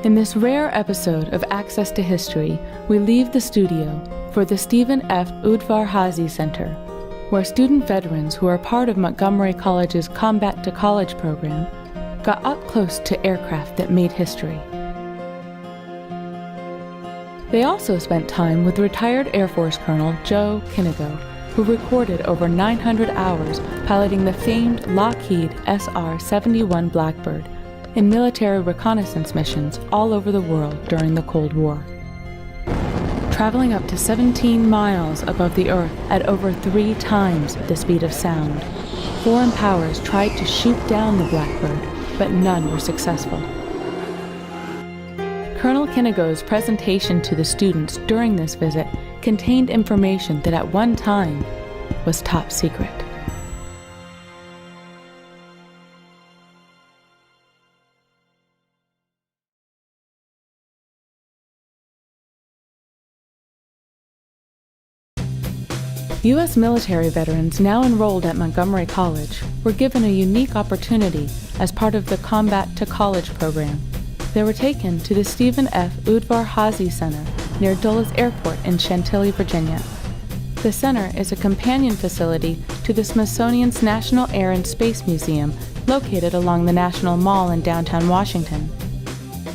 In this rare episode of Access to History, we leave the studio for the Stephen F. Udvar-Hazy Center, where student veterans who are part of Montgomery College's Combat to College program got up close to aircraft that made history. They also spent time with retired Air Force Colonel Joe Kinigo, who recorded over 900 hours piloting the famed Lockheed SR-71 Blackbird in military reconnaissance missions all over the world during the Cold War. Traveling up to 17 miles above the Earth at over 3 times the speed of sound, foreign powers tried to shoot down the Blackbird, but none were successful. Colonel Kinigo's presentation to the students during this visit contained information that at one time was top secret. U.S. military veterans now enrolled at Montgomery College were given a unique opportunity as part of the Combat to College program. They were taken to the Stephen F. Udvar-Hazy Center near Dulles Airport in Chantilly, Virginia. The center is a companion facility to the Smithsonian's National Air and Space Museum, located along the National Mall in downtown Washington.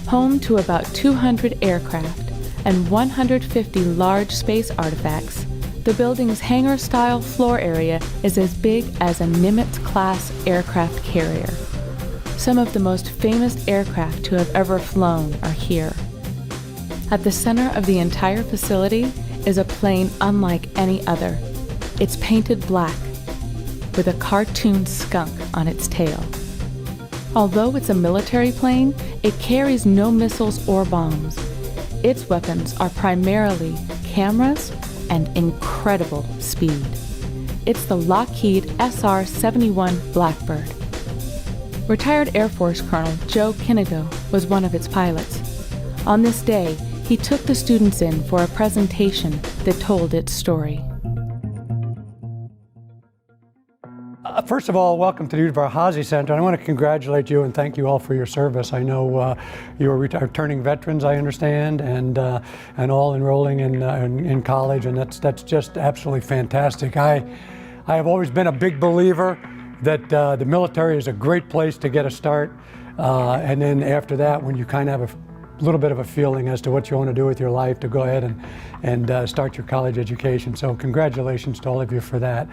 Home to about 200 aircraft and 150 large space artifacts, the building's hangar-style floor area is as big as a Nimitz-class aircraft carrier. Some of the most famous aircraft to have ever flown are here. At the center of the entire facility is a plane unlike any other. It's painted black, with a cartoon skunk on its tail. Although it's a military plane, it carries no missiles or bombs. Its weapons are primarily cameras and incredible speed. It's the Lockheed SR-71 Blackbird. Retired Air Force Colonel Joe Kinigo was one of its pilots. On this day, he took the students in for a presentation that told its story. First of all, welcome to the Udvar-Hazy Center. I want to congratulate you and thank you all for your service. I know you are returning veterans, I understand, and all enrolling in college, and that's just absolutely fantastic. I have always been a big believer that the military is a great place to get a start, and then after that, when you kind of have a little bit of a feeling as to what you want to do with your life, to go ahead and start your college education. So congratulations to all of you for that.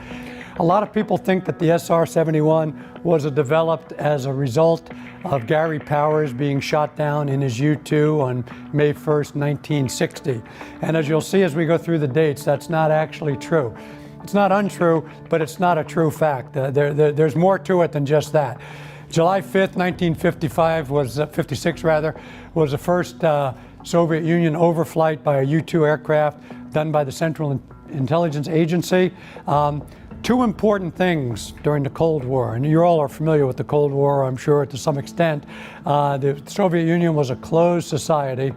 A lot of people think that the SR-71 was developed as a result of Gary Powers being shot down in his U-2 on May 1st, 1960. And as you'll see as we go through the dates, that's not actually true. It's not untrue, but it's not a true fact. There's more to it than just that. July 5th, 1955 56 was the first Soviet Union overflight by a U-2 aircraft done by the Central Intelligence Agency. Two important things during the Cold War, and you all are familiar with the Cold War, I'm sure, to some extent. The Soviet Union was a closed society.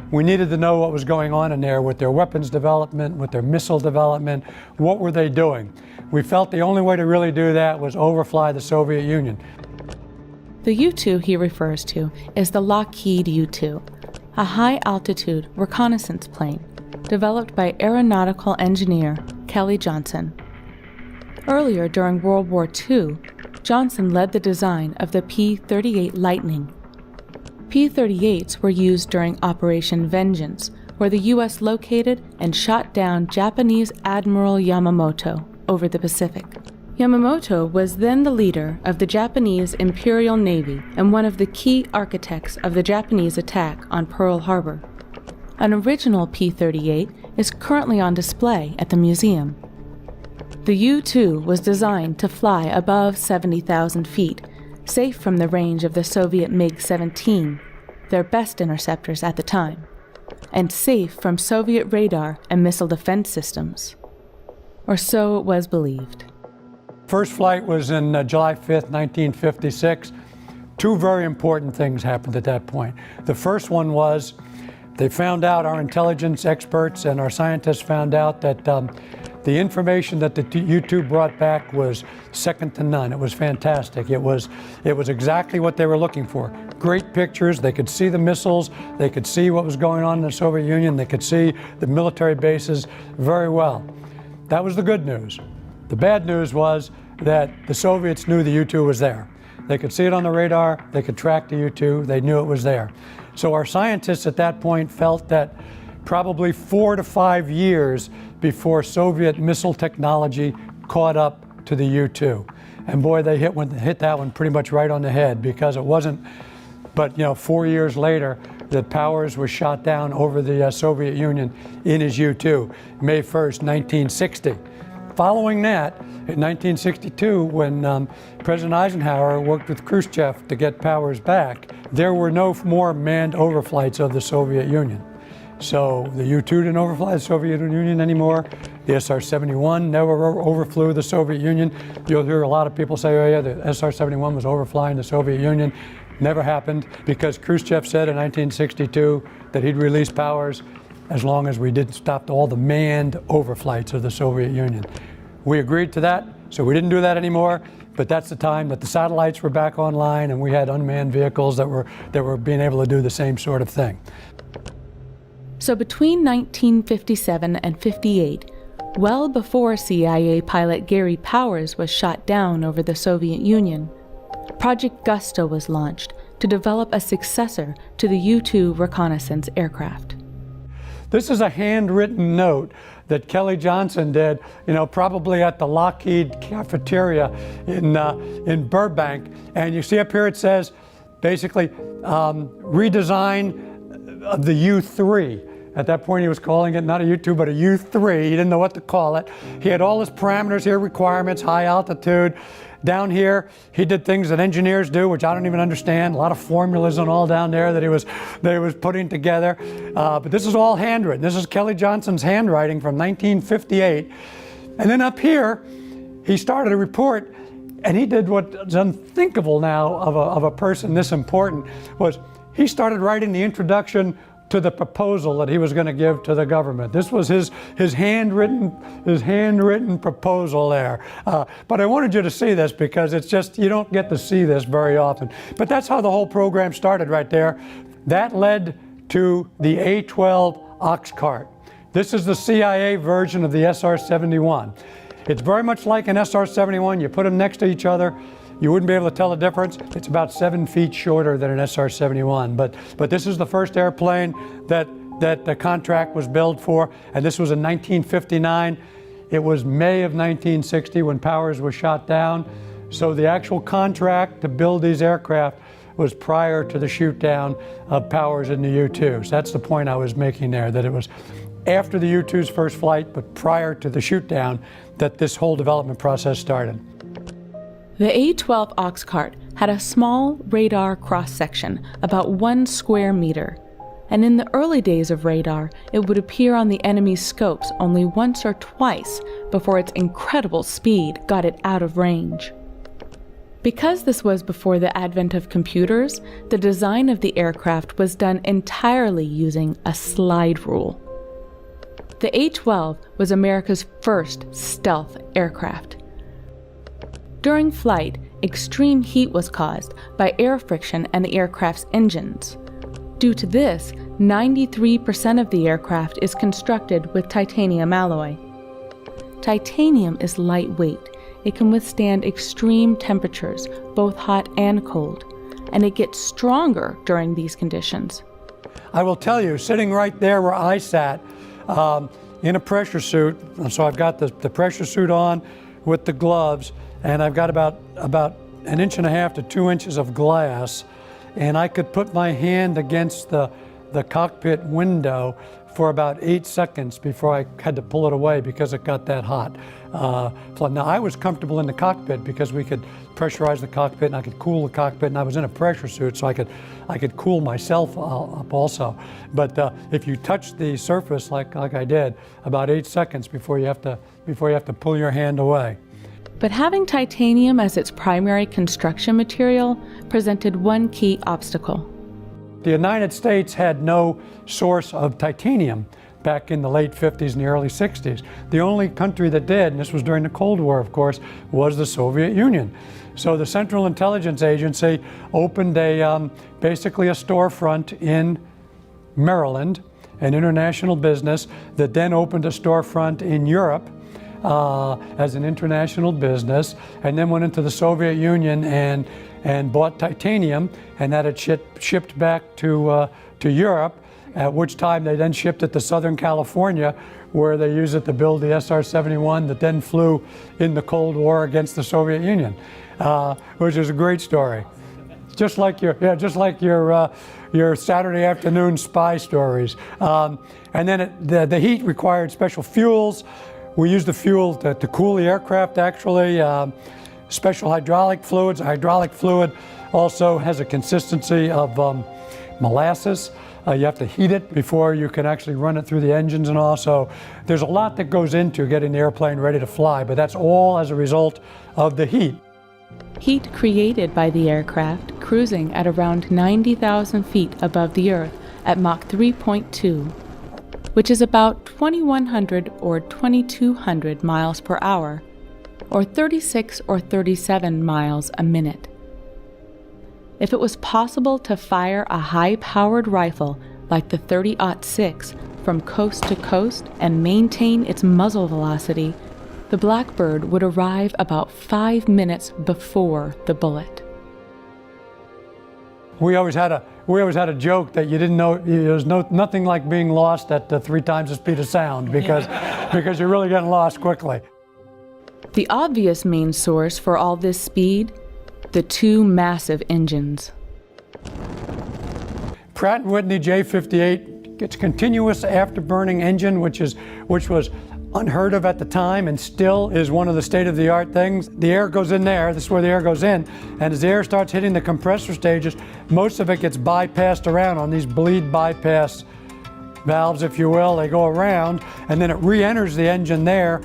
We needed to know what was going on in there with their weapons development, with their missile development. What were they doing? We felt the only way to really do that was overfly the Soviet Union. The U-2 he refers to is the Lockheed U-2, a high-altitude reconnaissance plane developed by aeronautical engineer Kelly Johnson. Earlier during World War II, Johnson led the design of the P-38 Lightning. P-38s were used during Operation Vengeance, where the U.S. located and shot down Japanese Admiral Yamamoto over the Pacific. Yamamoto was then the leader of the Japanese Imperial Navy and one of the key architects of the Japanese attack on Pearl Harbor. An original P-38 is currently on display at the museum. The U-2 was designed to fly above 70,000 feet, safe from the range of the Soviet MiG-17, their best interceptors at the time, and safe from Soviet radar and missile defense systems. Or so it was believed. First flight was in July 5th, 1956. Two very important things happened at that point. The first one was they found out, our intelligence experts and our scientists found out that The information that the U-2 brought back was second to none. It was fantastic. It was exactly what they were looking for. Great pictures. They could see the missiles. They could see what was going on in the Soviet Union. They could see the military bases very well. That was the good news. The bad news was that the Soviets knew the U-2 was there. They could see it on the radar. They could track the U-2. They knew it was there. So our scientists at that point felt that probably 4 to 5 years before Soviet missile technology caught up to the U-2. And boy, they hit that one pretty much right on the head, because it wasn't but 4 years later that Powers was shot down over the Soviet Union in his U-2, May 1st, 1960. Following that, in 1962, when President Eisenhower worked with Khrushchev to get Powers back, there were no more manned overflights of the Soviet Union. So the U-2 didn't overfly the Soviet Union anymore. The SR-71 never overflew the Soviet Union. You'll hear a lot of people say, oh yeah, the SR-71 was overflying the Soviet Union. Never happened, because Khrushchev said in 1962 that he'd release Powers as long as we didn't stop all the manned overflights of the Soviet Union. We agreed to that, so we didn't do that anymore. But that's the time that the satellites were back online, and we had unmanned vehicles that were being able to do the same sort of thing. So between 1957 and 58, well before CIA pilot Gary Powers was shot down over the Soviet Union, Project Gusto was launched to develop a successor to the U-2 reconnaissance aircraft. This is a handwritten note that Kelly Johnson did, probably at the Lockheed cafeteria in Burbank. And you see up here it says, basically, redesign of the U-3. At that point, he was calling it not a U-2, but a U-3. He didn't know what to call it. He had all his parameters here, requirements, high altitude. Down here, he did things that engineers do, which I don't even understand. A lot of formulas and all down there that he was putting together. But this is all handwritten. This is Kelly Johnson's handwriting from 1958. And then up here, he started a report, and he did what's unthinkable now of a person this important, was he started writing the introduction to the proposal that he was going to give to the government. This was his handwritten proposal there. But I wanted you to see this, because it's just, you don't get to see this very often. But that's how the whole program started right there. That led to the A-12 ox cart. This is the CIA version of the SR-71. It's very much like an SR-71. You put them next to each other, you wouldn't be able to tell the difference. It's about 7 feet shorter than an SR-71. But this is the first airplane that the contract was billed for, and this was in 1959. It was May of 1960 when Powers was shot down. So the actual contract to build these aircraft was prior to the shoot down of Powers in the U-2. So that's the point I was making there, that it was after the U-2's first flight, but prior to the shoot down, that this whole development process started. The A-12 ox cart had a small radar cross-section, about 1 square meter, and in the early days of radar, it would appear on the enemy's scopes only once or twice before its incredible speed got it out of range. Because this was before the advent of computers, the design of the aircraft was done entirely using a slide rule. The A-12 was America's first stealth aircraft. During flight, extreme heat was caused by air friction and the aircraft's engines. Due to this, 93% of the aircraft is constructed with titanium alloy. Titanium is lightweight. It can withstand extreme temperatures, both hot and cold, and it gets stronger during these conditions. I will tell you, sitting right there where I sat, in a pressure suit, so I've got the pressure suit on with the gloves, and I've got about 1.5 to 2 inches of glass, and I could put my hand against the cockpit window for about 8 seconds before I had to pull it away because it got that hot. Now I was comfortable in the cockpit because we could pressurize the cockpit and I could cool the cockpit, and I was in a pressure suit, so I could cool myself up also. But if you touch the surface like I did, about 8 seconds before you have to pull your hand away. But having titanium as its primary construction material presented one key obstacle. The United States had no source of titanium back in the late 50s and the early 60s. The only country that did, and this was during the Cold War, of course, was the Soviet Union. So the Central Intelligence Agency opened basically a storefront in Maryland, an international business that then opened a storefront in Europe as an international business, and then went into the Soviet Union and bought titanium, and that had shipped back to Europe, at which time they then shipped it to Southern California, where they used it to build the SR-71 that then flew in the Cold War against the Soviet Union, which is a great story. Just like your Saturday afternoon spy stories. And then the heat required special fuels. We used the fuel to cool the aircraft, actually. Special hydraulic fluids. Hydraulic fluid also has a consistency of molasses. You have to heat it before you can actually run it through the engines and all. So there's a lot that goes into getting the airplane ready to fly, but that's all as a result of the heat. Heat created by the aircraft cruising at around 90,000 feet above the Earth at Mach 3.2, which is about 2,100 or 2,200 miles per hour, or 36 or 37 miles a minute. If it was possible to fire a high-powered rifle like the 30-06 from coast to coast and maintain its muzzle velocity, the Blackbird would arrive about 5 minutes before the bullet. We always had a joke that you didn't know there's nothing like being lost at 3 times the speed of sound because you're really getting lost quickly. The obvious main source for all this speed, the 2 massive engines. Pratt & Whitney J58 gets continuous afterburning engine, which was unheard of at the time and still is one of the state-of-the-art things. The air goes in there, this is where the air goes in, and as the air starts hitting the compressor stages, most of it gets bypassed around on these bleed bypass valves, if you will. They go around, and then it re-enters the engine there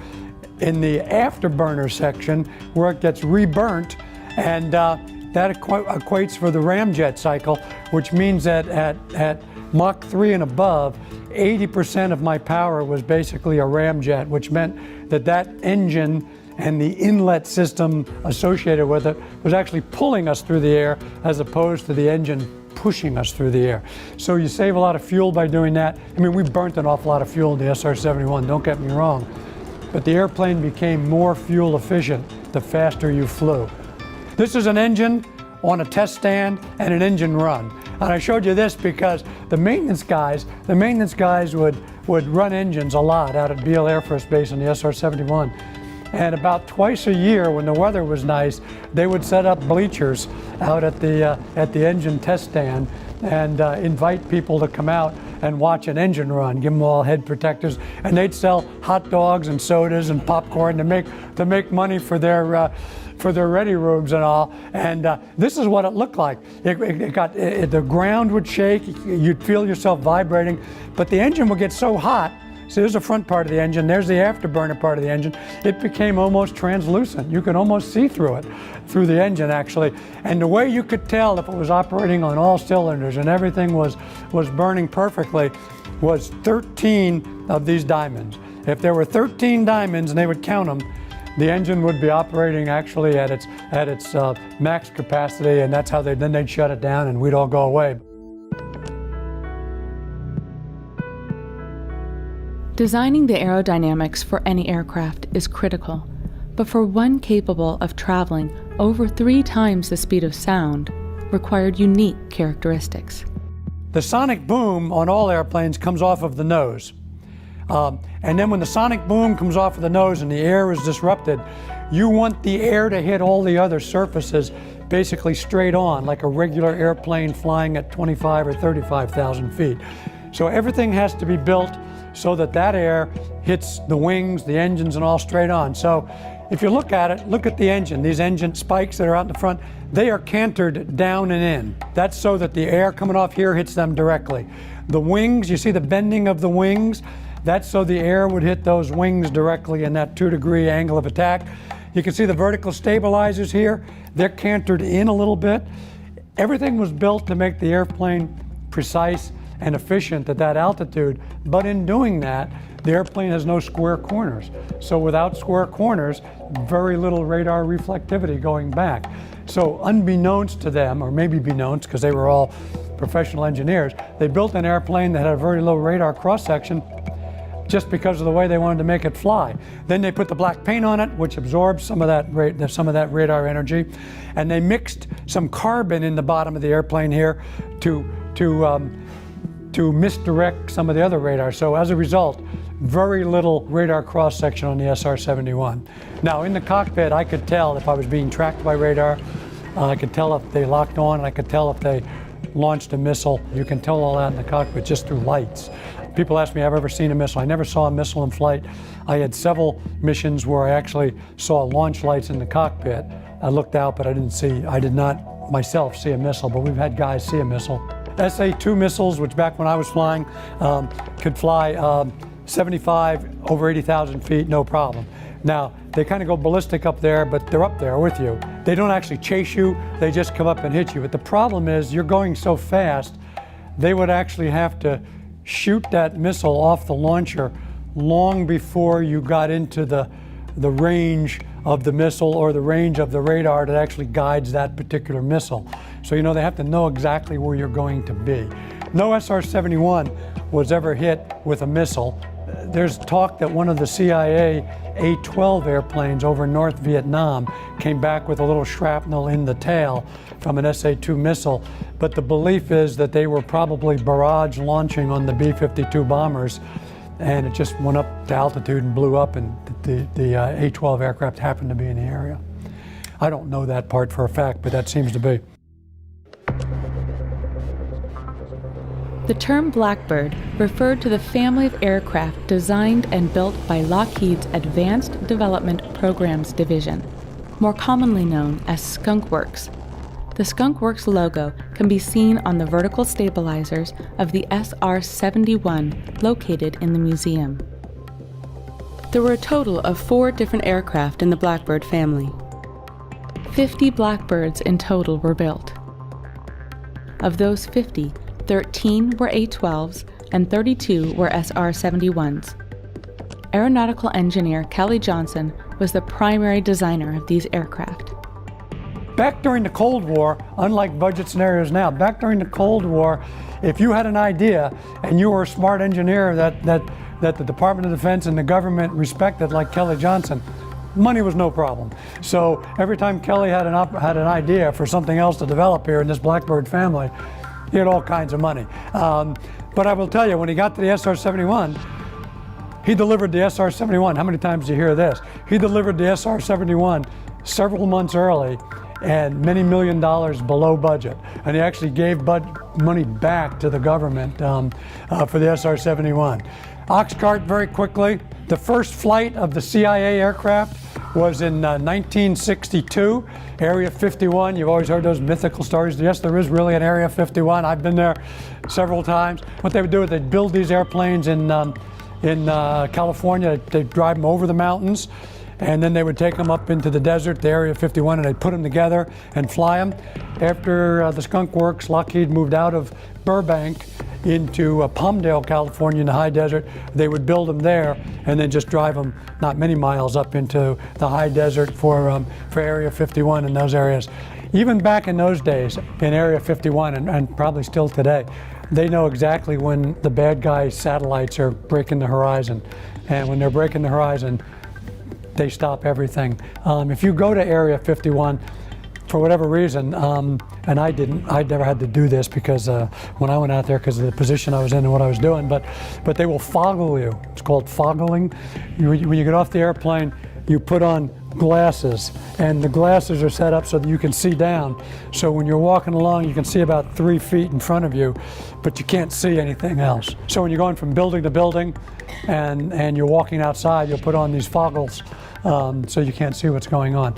in the afterburner section where it gets reburnt, and that equates for the ramjet cycle, which means that at Mach 3 and above, 80% of my power was basically a ramjet, which meant that engine and the inlet system associated with it was actually pulling us through the air as opposed to the engine pushing us through the air. So you save a lot of fuel by doing that. I mean, we burnt an awful lot of fuel in the SR-71, don't get me wrong, but the airplane became more fuel efficient the faster you flew. This is an engine on a test stand and an engine run. And I showed you this because the maintenance guys would run engines a lot out at Beale Air Force Base on the SR-71. And about twice a year when the weather was nice, they would set up bleachers out at the engine test stand and invite people to come out and watch an engine run, give them all head protectors, and they'd sell hot dogs and sodas and popcorn to make money for their ready rooms and all. And this is what it looked like. The ground would shake, you'd feel yourself vibrating, but the engine would get so hot. So there's the front part of the engine, there's the afterburner part of the engine. It became almost translucent. You could almost see through it, through the engine actually. And the way you could tell if it was operating on all cylinders and everything was burning perfectly was 13 of these diamonds. If there were 13 diamonds and they would count them, the engine would be operating actually at its max capacity, and that's how then they'd shut it down and we'd all go away. Designing the aerodynamics for any aircraft is critical, but for one capable of traveling over 3 times the speed of sound required unique characteristics. The sonic boom on all airplanes comes off of the nose. And then when the sonic boom comes off of the nose and the air is disrupted, you want the air to hit all the other surfaces basically straight on, like a regular airplane flying at 25 or 35,000 feet. So everything has to be built so that air hits the wings, the engines, and all straight on. So if you look at it, look at the engine. These engine spikes that are out in the front, they are cantered down and in. That's so that the air coming off here hits them directly. The wings, you see the bending of the wings? That's so the air would hit those wings directly in that 2-degree angle of attack. You can see the vertical stabilizers here. They're cantered in a little bit. Everything was built to make the airplane precise and efficient at that altitude. But in doing that, the airplane has no square corners. So without square corners, very little radar reflectivity going back. So unbeknownst to them, or maybe beknownst because they were all professional engineers, they built an airplane that had a very low radar cross-section just because of the way they wanted to make it fly. Then they put the black paint on it, which absorbs some of that radar energy, and they mixed some carbon in the bottom of the airplane here to misdirect some of the other radar. So as a result, very little radar cross-section on the SR-71. Now in the cockpit, I could tell if I was being tracked by radar. I could tell if they locked on, and I could tell if they launched a missile. You can tell all that in the cockpit just through lights. People ask me, have I ever seen a missile? I never saw a missile in flight. I had several missions where I actually saw launch lights in the cockpit. I looked out, but I did not myself see a missile, but we've had guys see a missile. SA-2 missiles, which back when I was flying, could fly 75 over 80,000 feet, no problem. Now, they kind of go ballistic up there, but they're up there with you. They don't actually chase you, they just come up and hit you. But the problem is, you're going so fast, they would actually have to shoot that missile off the launcher long before you got into the range of the missile or the range of the radar that actually guides that particular missile. So they have to know exactly where you're going to be. No SR-71 was ever hit with a missile. There's talk that one of the CIA A-12 airplanes over North Vietnam came back with a little shrapnel in the tail from an SA-2 missile, but the belief is that they were probably barrage launching on the B-52 bombers, and it just went up to altitude and blew up, and the A-12 aircraft happened to be in the area. I don't know that part for a fact, but that seems to be. The term Blackbird referred to the family of aircraft designed and built by Lockheed's Advanced Development Programs Division, more commonly known as Skunk Works. The Skunk Works logo can be seen on the vertical stabilizers of the SR-71 located in the museum. There were a total of 4 different aircraft in the Blackbird family. 50 Blackbirds in total were built. Of those 50, 13 were A-12s and 32 were SR-71s. Aeronautical engineer Kelly Johnson was the primary designer of these aircraft. Back during the Cold War, unlike budget scenarios now, back during the Cold War, if you had an idea and you were a smart engineer that the Department of Defense and the government respected, like Kelly Johnson, money was no problem. So every time Kelly had an idea for something else to develop here in this Blackbird family, he had all kinds of money. But I will tell you, when he got to the SR-71, he delivered the SR-71. How many times do you hear this? He delivered the SR-71 several months early and many $1 million below budget. And he actually gave money back to the government for the SR-71. Oxcart, very quickly, the first flight of the CIA aircraft was in 1962, Area 51. You've always heard those mythical stories. Yes, there is really an Area 51. I've been there several times. What they would do is they'd build these airplanes in California. They'd drive them over the mountains, and then they would take them up into the desert, the Area 51, and they'd put them together and fly them. After the Skunk Works, Lockheed moved out of Burbank into Palmdale, California, in the high desert. They would build them there and then just drive them not many miles up into the high desert for Area 51 in those areas. Even back in those days, in Area 51, and probably still today, they know exactly when the bad guy satellites are breaking the horizon. And when they're breaking the horizon, they stop everything. If you go to Area 51, for whatever reason, and I never had to do this because when I went out there, because of the position I was in and what I was doing, but they will foggle you. It's called foggling. When you get off the airplane, you put on glasses, and the glasses are set up so that you can see down. So when you're walking along, you can see about 3 feet in front of you, but you can't see anything else. So when you're going from building to building and you're walking outside, you'll put on these foggles so you can't see what's going on.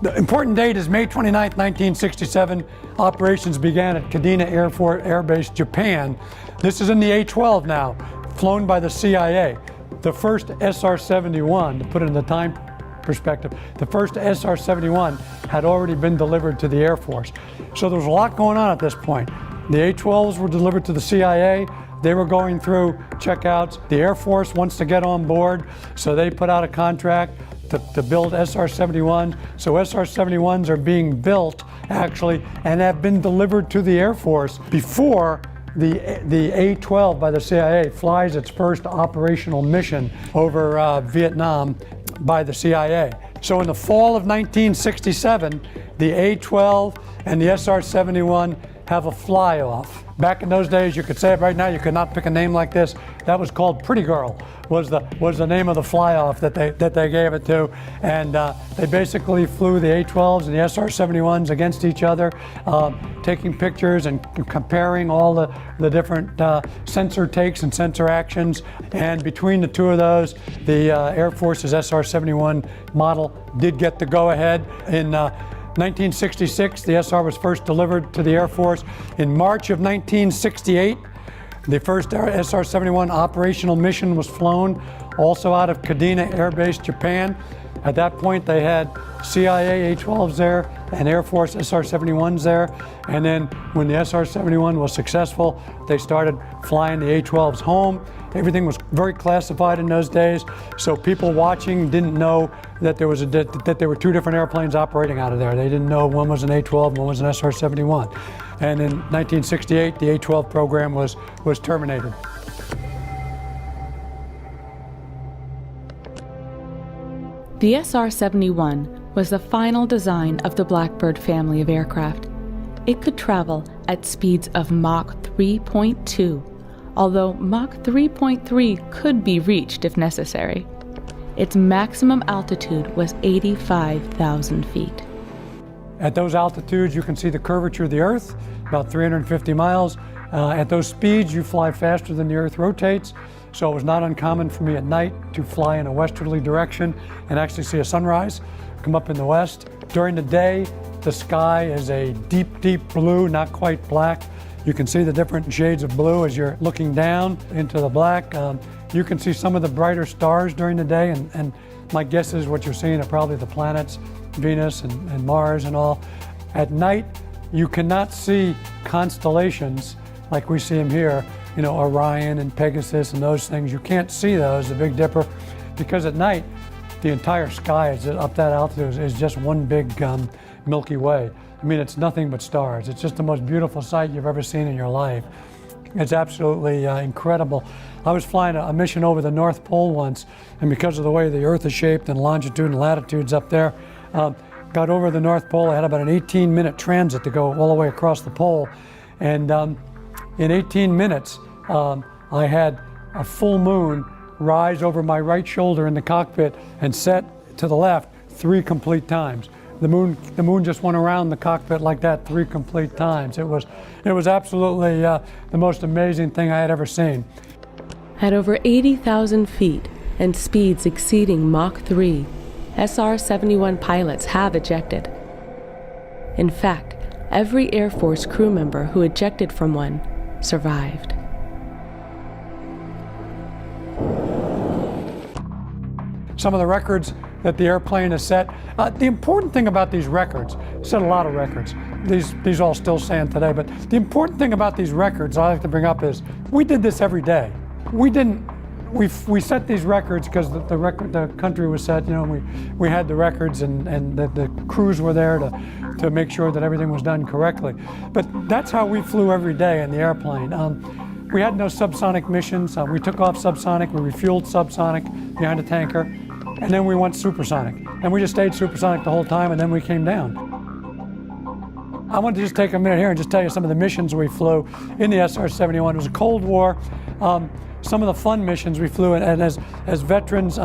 The important date is May 29, 1967. Operations began at Kadena Air Base, Japan. This is in the A-12 now, flown by the CIA. The first SR-71, to put it in the time perspective, the first SR-71 had already been delivered to the Air Force. So there was a lot going on at this point. The A-12s were delivered to the CIA. They were going through checkouts. The Air Force wants to get on board, so they put out a contract to build SR-71s. So SR-71s are being built, actually, and have been delivered to the Air Force before the A-12 by the CIA flies its first operational mission over Vietnam by the CIA. So in the fall of 1967, the A-12 and the SR-71 have a fly-off. Back in those days, you could say it right now, you could not pick a name like this. That was called Pretty Girl, was the name of the fly-off that they gave it to. And they basically flew the A-12s and the SR-71s against each other, taking pictures and comparing all the different sensor takes and sensor actions. And between the two of those, the Air Force's SR-71 model did get the go-ahead. In 1966, the SR was first delivered to the Air Force. In March of 1968, the first SR-71 operational mission was flown, also out of Kadena Air Base, Japan. At that point, they had CIA A-12s there and Air Force SR-71s there. And then when the SR-71 was successful, they started flying the A-12s home. Everything was very classified in those days, so people watching didn't know that there were two different airplanes operating out of there. They didn't know one was an A-12, one was an SR-71. And in 1968, the A-12 program was terminated. The SR-71 was the final design of the Blackbird family of aircraft. It could travel at speeds of Mach 3.2, although Mach 3.3 could be reached if necessary. Its maximum altitude was 85,000 feet. At those altitudes, you can see the curvature of the Earth, about 350 miles. At those speeds, you fly faster than the Earth rotates, so it was not uncommon for me at night to fly in a westerly direction and actually see a sunrise come up in the west. During the day, the sky is a deep, deep blue, not quite black. You can see the different shades of blue as you're looking down into the black. You can see some of the brighter stars during the day, and my guess is what you're seeing are probably the planets, Venus and Mars and all. At night, you cannot see constellations like we see them here, you know, Orion and Pegasus and those things. You can't see those, the Big Dipper, because at night, the entire sky is up that altitude is just one big Milky Way. I mean, it's nothing but stars. It's just the most beautiful sight you've ever seen in your life. It's absolutely incredible. I was flying a mission over the North Pole once, and because of the way the Earth is shaped and longitude and latitudes up there, got over the North Pole. I had about an 18-minute transit to go all the way across the pole. And in 18 minutes, I had a full moon rise over my right shoulder in the cockpit and set to the left 3 complete times. The moon just went around the cockpit like that 3 complete times. It was absolutely the most amazing thing I had ever seen. At over 80,000 feet and speeds exceeding Mach 3, SR-71 pilots have ejected. In fact, every Air Force crew member who ejected from one survived. Some of the records that the airplane has set. The important thing about these records, set a lot of records. These all still stand today, but the important thing about these records I like to bring up is we did this every day. We set these records because the country was set, you know, we had the records and the crews were there to make sure that everything was done correctly. But that's how we flew every day in the airplane. We had no subsonic missions. We took off subsonic, we refueled subsonic behind a tanker, and then we went supersonic. And we just stayed supersonic the whole time, and then we came down. I want to just take a minute here and just tell you some of the missions we flew in the SR-71. It was a Cold War. Some of the fun missions we flew, and as veterans,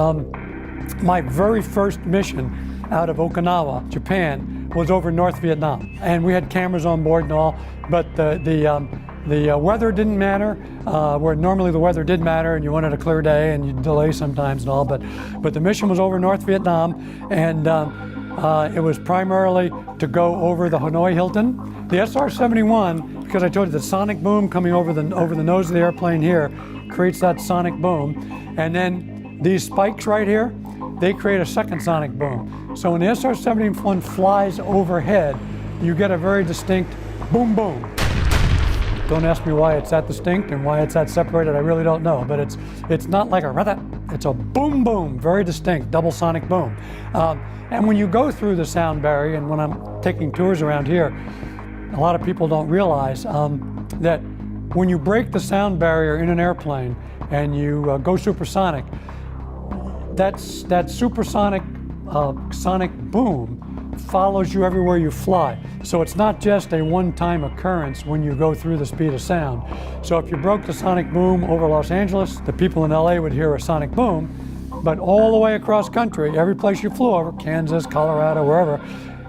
my very first mission out of Okinawa, Japan, was over North Vietnam. And we had cameras on board and all, but the weather didn't matter, where normally the weather did matter and you wanted a clear day and you'd delay sometimes and all, but the mission was over North Vietnam, and it was primarily to go over the Hanoi Hilton. The SR-71, because I told you the sonic boom coming over the nose of the airplane here creates that sonic boom, and then these spikes right here, they create a second sonic boom. So when the SR-71 flies overhead, you get a very distinct boom boom. Don't ask me why it's that distinct and why it's that separated. I really don't know. But it's not like a rather. It's a boom boom, very distinct, double sonic boom. And when you go through the sound barrier, and when I'm taking tours around here, a lot of people don't realize that when you break the sound barrier in an airplane and you go supersonic, that supersonic sonic boom follows you everywhere you fly. So it's not just a one-time occurrence when you go through the speed of sound. So if you broke the sonic boom over Los Angeles, the people in LA would hear a sonic boom, but all the way across country, every place you flew over, Kansas, Colorado, wherever,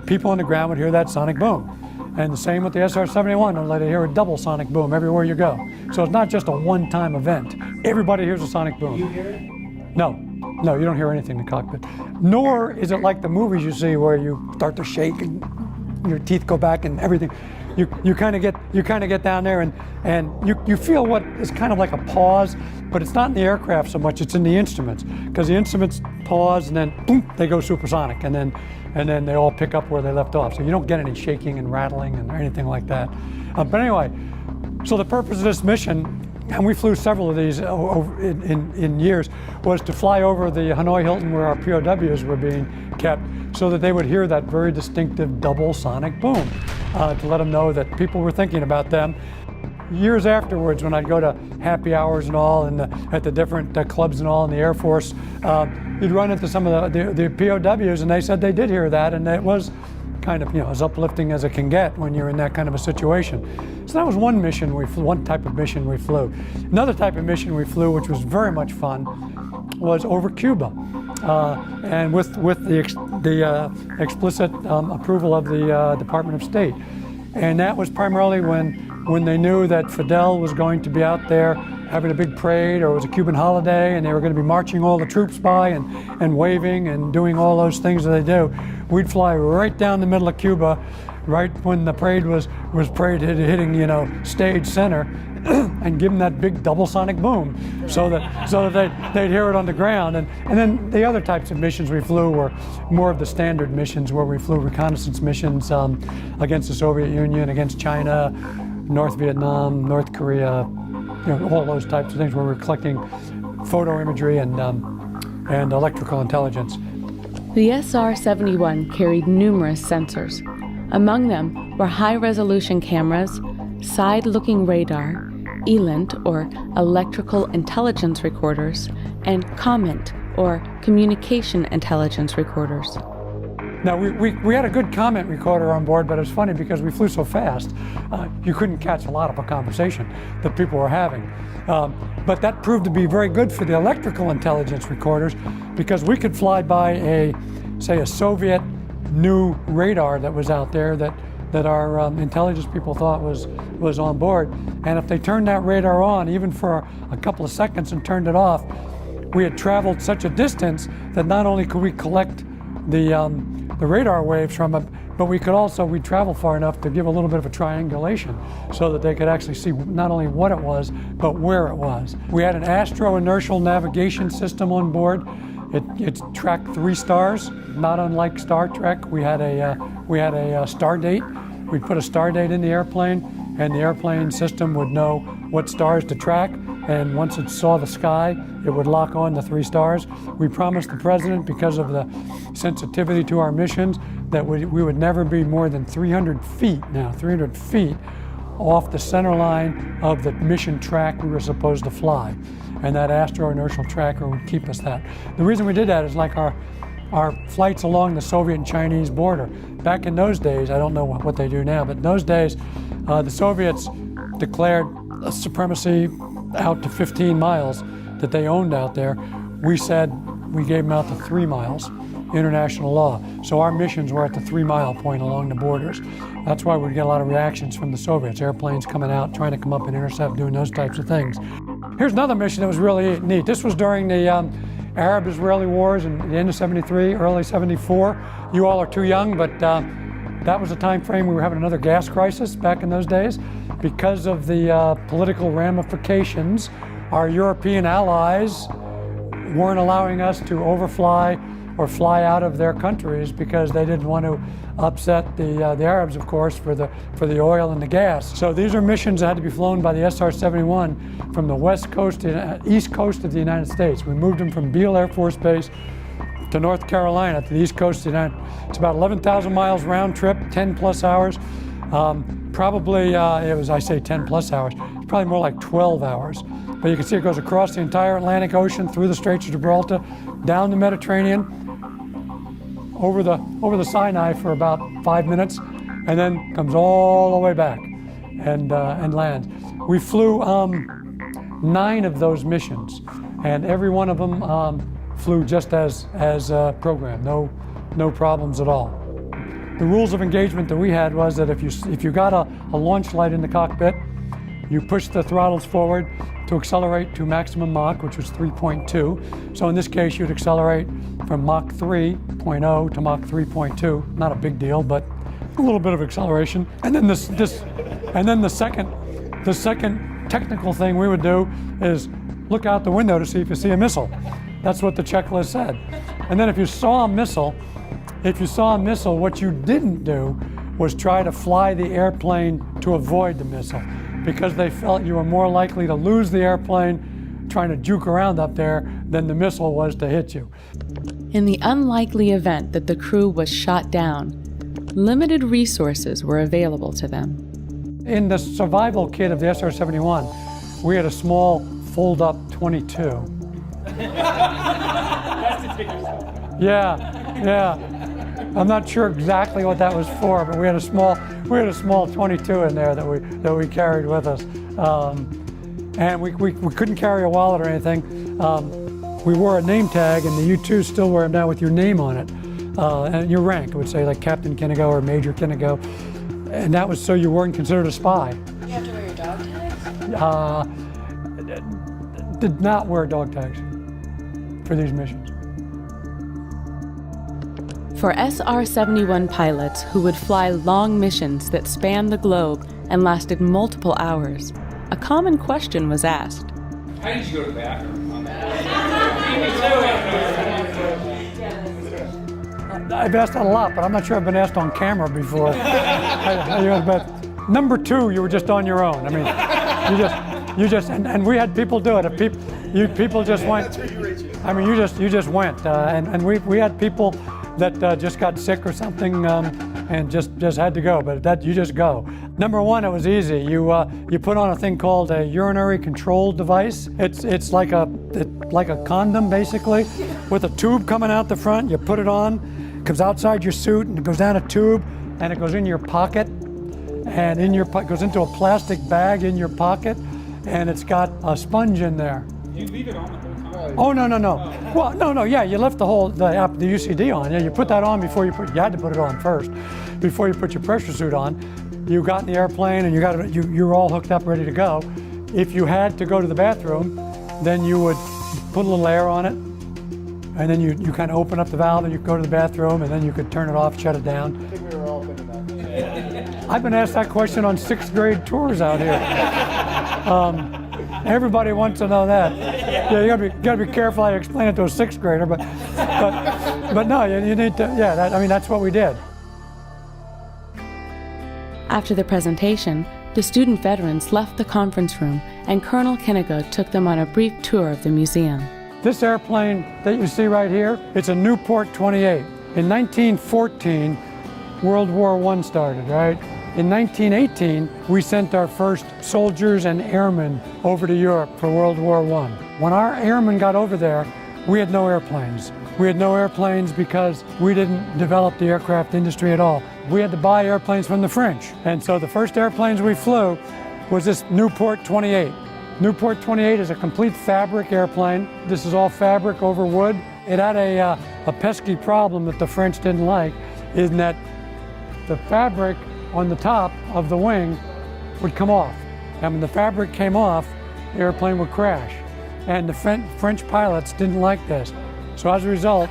people on the ground would hear that sonic boom. And the same with the SR-71, they'd let you hear a double sonic boom everywhere you go. So it's not just a one-time event. Everybody hears a sonic boom. You hear it? No, you don't hear anything in the cockpit. Nor is it like the movies you see where you start to shake and your teeth go back and everything. You kind of get down there and you feel what is kind of like a pause, but it's not in the aircraft so much. It's in the instruments, because the instruments pause and then boom, they go supersonic, and then they all pick up where they left off. So you don't get any shaking and rattling and anything like that. But anyway, so the purpose of this mission, and we flew several of these in years, was to fly over the Hanoi Hilton where our POWs were being kept, so that they would hear that very distinctive double sonic boom, to let them know that people were thinking about them. Years afterwards, when I'd go to happy hours and all, and at the different clubs and all in the Air Force, you'd run into some of the POWs, and they said they did hear that, and it was kind of, as uplifting as it can get when you're in that kind of a situation. So that was one mission we flew, one type of mission we flew. Another type of mission we flew, which was very much fun, was over Cuba, and with the explicit approval of the Department of State. And that was primarily when they knew that Fidel was going to be out there having a big parade, or it was a Cuban holiday, and they were going to be marching all the troops by and waving and doing all those things that they do. We'd fly right down the middle of Cuba, right when the parade was hitting stage center, and give them that big double sonic boom, so that they'd hear it on the ground. And then the other types of missions we flew were more of the standard missions, where we flew reconnaissance missions against the Soviet Union, against China, North Vietnam, North Korea, all those types of things where we're collecting photo imagery and electrical intelligence. The SR-71 carried numerous sensors. Among them were high-resolution cameras, side-looking radar, ELINT, or electrical intelligence recorders, and COMINT, or communication intelligence recorders. Now, we had a good comment recorder on board, but it was funny because we flew so fast, you couldn't catch a lot of a conversation that people were having. But that proved to be very good for the electrical intelligence recorders, because we could fly by a Soviet new radar that was out there that our intelligence people thought was on board. And if they turned that radar on, even for a couple of seconds, and turned it off, we had traveled such a distance that not only could we collect the radar waves from it, but we'd travel far enough to give a little bit of a triangulation, so that they could actually see not only what it was, but where it was. We had an astro-inertial navigation system on board. It tracked 3 stars, not unlike Star Trek. We had a star date. We'd put a star date in the airplane, and the airplane system would know what stars to track. And once it saw the sky, it would lock on the 3 stars. We promised the president, because of the sensitivity to our missions, that we would never be more than 300 feet off the center line of the mission track we were supposed to fly. And that astro-inertial tracker would keep us that. The reason we did that is like our flights along the Soviet and Chinese border. Back in those days, I don't know what they do now, but in those days, the Soviets declared a supremacy out to 15 miles that they owned out there. We said we gave them out to 3 miles, international law. So our missions were at the 3-mile point along the borders. That's why we get a lot of reactions from the Soviets, airplanes coming out, trying to come up and intercept, doing those types of things. Here's another mission that was really neat. This was during the Arab-Israeli wars in the end of '73, early '74. You all are too young, but that was a time frame we were having another gas crisis back in those days. Because of the political ramifications, our European allies weren't allowing us to overfly or fly out of their countries because they didn't want to upset the Arabs, of course, for the oil and the gas. So these are missions that had to be flown by the SR-71 from the west coast to east coast of the United States. We moved them from Beale Air Force Base to North Carolina, to the east coast of the United States. It's about 11,000 miles round trip, 10 plus hours. Probably, it was, I say 10 plus hours, it's probably more like 12 hours. But you can see it goes across the entire Atlantic Ocean, through the Straits of Gibraltar, down the Mediterranean, over the Sinai for about 5 minutes, and then comes all the way back and lands. We flew 9 of those missions, and every one of them flew just as programmed. No problems at all. The rules of engagement that we had was that if you got a launch light in the cockpit, you push the throttles forward to accelerate to maximum Mach, which was 3.2. So in this case, you'd accelerate from Mach 3.0 to Mach 3.2. Not a big deal, but a little bit of acceleration. And then the second technical thing we would do is look out the window to see if you see a missile. That's what the checklist said. And then if you saw a missile, what you didn't do was try to fly the airplane to avoid the missile, because they felt you were more likely to lose the airplane trying to juke around up there than the missile was to hit you. In the unlikely event that the crew was shot down, limited resources were available to them. In the survival kit of the SR-71, we had a small fold-up 22. Yeah. I'm not sure exactly what that was for, but we had a small 22 in there that we carried with us, and we couldn't carry a wallet or anything. We wore a name tag, and the U-2s still wear them now with your name on it, and your rank. It would say like Captain Kinnigo or Major Kinnigo, and that was so you weren't considered a spy. Did you have to wear your dog tags? Did not wear dog tags for these missions. For SR-71 pilots who would fly long missions that spanned the globe and lasted multiple hours, a common question was asked. How did you go to the bathroom on that? I've asked that a lot, but I'm not sure I've been asked on camera before. But number 2, you were just on your own. I mean, you just, and we had people do it. If people just went. I mean, you just went, and we had people that just got sick or something and just had to go, but that you just go. Number 1, it was easy. You put on a thing called a urinary control device. It's like a condom basically, with a tube coming out the front. You put it on, it comes outside your suit, and it goes down a tube, and it goes in your pocket, and it goes into a plastic bag in your pocket, and it's got a sponge in there. You leave it on the whole time? Oh, no. Well, no, yeah, you left the UCD on. Yeah, you put that on before you had to put it on first, before you put your pressure suit on. You got in the airplane and you were all hooked up, ready to go. If you had to go to the bathroom, then you would put a little air on it, and then you kind of open up the valve and you go to the bathroom, and then you could turn it off, shut it down. I think we were all thinking that. I've been asked that question on 6th grade tours out here. Everybody wants to know that. Yeah, you gotta be careful how you explain it to a 6th grader, but no, you need to. Yeah, that's what we did. After the presentation, the student veterans left the conference room, and Colonel Kinnigo took them on a brief tour of the museum. This airplane that you see right here, it's a Newport 28. In 1914, World War I started, right? In 1918, we sent our first soldiers and airmen over to Europe for World War I. When our airmen got over there, we had no airplanes. We had no airplanes because we didn't develop the aircraft industry at all. We had to buy airplanes from the French. And so the first airplanes we flew was this Newport 28. Newport 28 is a complete fabric airplane. This is all fabric over wood. It had a pesky problem that the French didn't like, in that the fabric on the top of the wing would come off. And when the fabric came off, the airplane would crash. And the French pilots didn't like this. So as a result,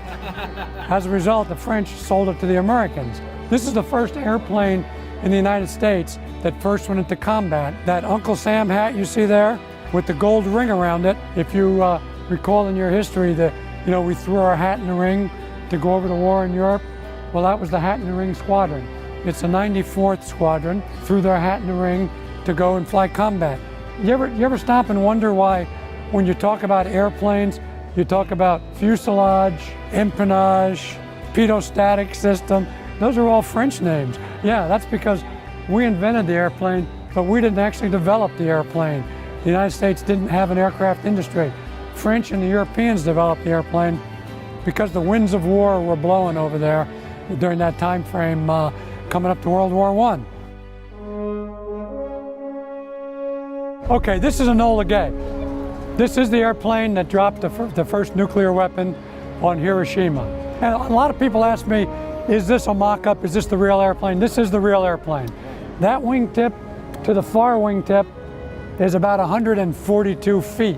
the French sold it to the Americans. This is the first airplane in the United States that first went into combat. That Uncle Sam hat you see there with the gold ring around it, if you recall in your history that we threw our hat in the ring to go over the war in Europe? Well, that was the Hat in the Ring Squadron. It's the 94th Squadron, threw their hat in the ring to go and fly combat. You ever stop and wonder why when you talk about airplanes, you talk about fuselage, empennage, pitot-static system? Those are all French names. Yeah, that's because we invented the airplane, but we didn't actually develop the airplane. The United States didn't have an aircraft industry. French and the Europeans developed the airplane because the winds of war were blowing over there during that time frame coming up to World War I. Okay, this is Enola Gay. This is the airplane that dropped the first nuclear weapon on Hiroshima. And a lot of people ask me, is this a mock-up? Is this the real airplane? This is the real airplane. That wingtip to the far wingtip is about 142 feet.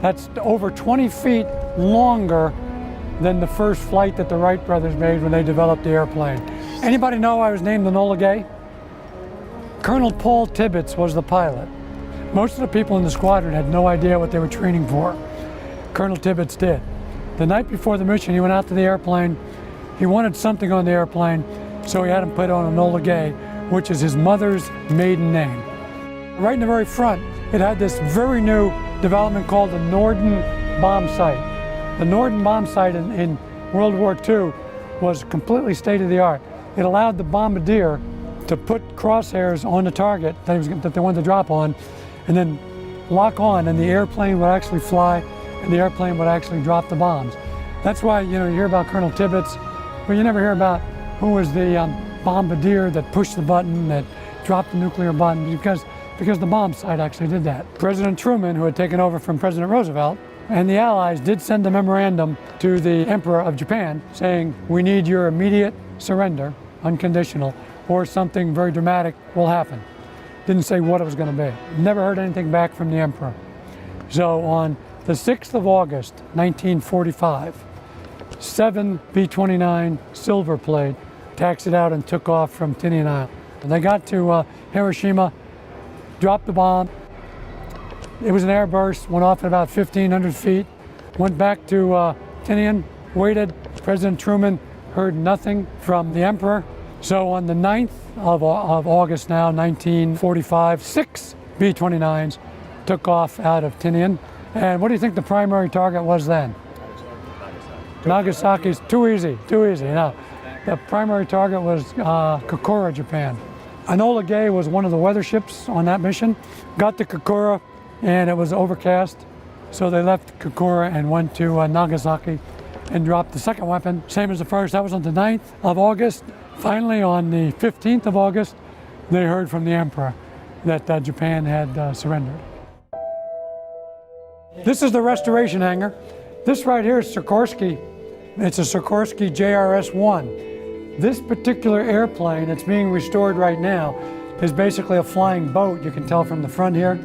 That's over 20 feet longer than the first flight that the Wright brothers made when they developed the airplane. Anybody know I was named Enola Gay? Colonel Paul Tibbets was the pilot. Most of the people in the squadron had no idea what they were training for. Colonel Tibbets did. The night before the mission, he went out to the airplane. He wanted something on the airplane, so he had him put on Enola Gay, which is his mother's maiden name. Right in the very front, it had this very new development called the Norden bomb sight. The Norden bomb sight in World War II was completely state-of-the-art. It allowed the bombardier to put crosshairs on the target that they wanted to drop on, and then lock on, and the airplane would actually fly, and the airplane would actually drop the bombs. That's why you hear about Colonel Tibbets, but you never hear about who was the bombardier that pushed the button, that dropped the nuclear button, because the bomb sight actually did that. President Truman, who had taken over from President Roosevelt, and the Allies did send a memorandum to the Emperor of Japan saying, we need your immediate surrender, unconditional, or something very dramatic will happen. Didn't say what it was going to be. Never heard anything back from the Emperor. So on the 6th of August, 1945, 7 B-29 Silver Plate taxied out and took off from Tinian Island. And they got to Hiroshima, dropped the bomb. It was an airburst, went off at about 1,500 feet, went back to Tinian, waited. President Truman heard nothing from the Emperor. So on the 9th of August now, 1945, 6 B-29s took off out of Tinian. And what do you think the primary target was then? Nagasaki's too easy. No, the primary target was Kokura, Japan. Enola Gay was one of the weather ships on that mission. Got to Kokura and it was overcast. So they left Kokura and went to Nagasaki and dropped the second weapon, same as the first. That was on the 9th of August. Finally, on the 15th of August, they heard from the Emperor that Japan had surrendered. This is the restoration hangar. This right here is Sikorsky. It's a Sikorsky JRS-1. This particular airplane that's being restored right now is basically a flying boat. You can tell from the front here.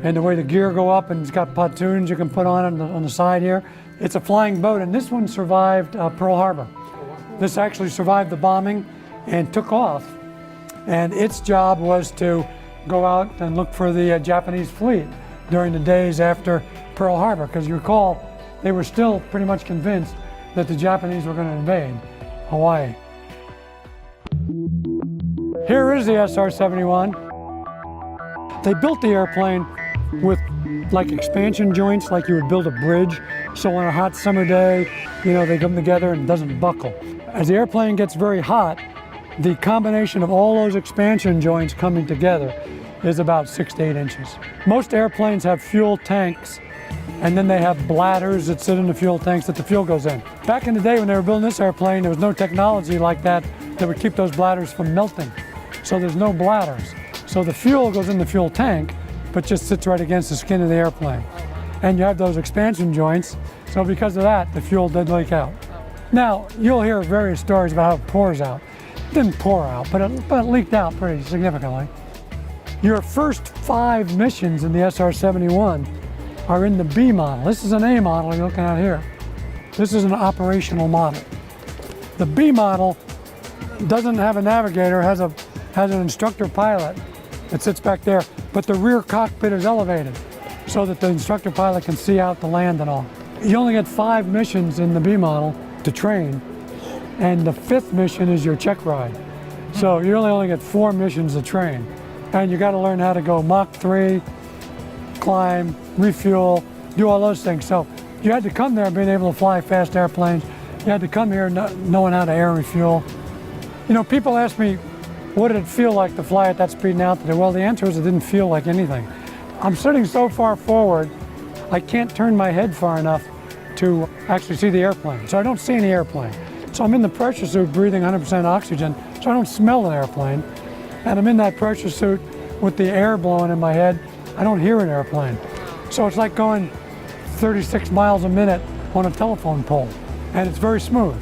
And the way the gear go up, and it's got pontoons you can put on it on the side here. It's a flying boat, and this one survived Pearl Harbor. This actually survived the bombing and took off. And its job was to go out and look for the Japanese fleet during the days after Pearl Harbor, because you recall, they were still pretty much convinced that the Japanese were going to invade Hawaii. Here is the SR-71. They built the airplane with like expansion joints, like you would build a bridge. So on a hot summer day, they come together and it doesn't buckle. As the airplane gets very hot, the combination of all those expansion joints coming together is about 6 to 8 inches. Most airplanes have fuel tanks, and then they have bladders that sit in the fuel tanks that the fuel goes in. Back in the day when they were building this airplane, there was no technology like that would keep those bladders from melting. So there's no bladders. So the fuel goes in the fuel tank, but just sits right against the skin of the airplane. And you have those expansion joints, so because of that, the fuel did leak out. Now, you'll hear various stories about how it pours out. It didn't pour out, but it leaked out pretty significantly. Your first 5 missions in the SR-71 are in the B model. This is an A model you're looking at here. This is an operational model. The B model doesn't have a navigator, has an instructor pilot that sits back there, but the rear cockpit is elevated so that the instructor pilot can see out the land and all. You only get 5 missions in the B model, to train, and the 5th mission is your check ride. So you really only get 4 missions to train, and you got to learn how to go Mach 3, climb, refuel, do all those things. So you had to come there being able to fly fast airplanes. You had to come here knowing how to air refuel. You know, people ask me, what did it feel like to fly at that speed and altitude? Well, the answer is it didn't feel like anything. I'm sitting so far forward, I can't turn my head far enough to actually see the airplane. So I don't see any airplane. So I'm in the pressure suit breathing 100% oxygen, so I don't smell an airplane. And I'm in that pressure suit with the air blowing in my head. I don't hear an airplane. So it's like going 36 miles a minute on a telephone pole, and it's very smooth.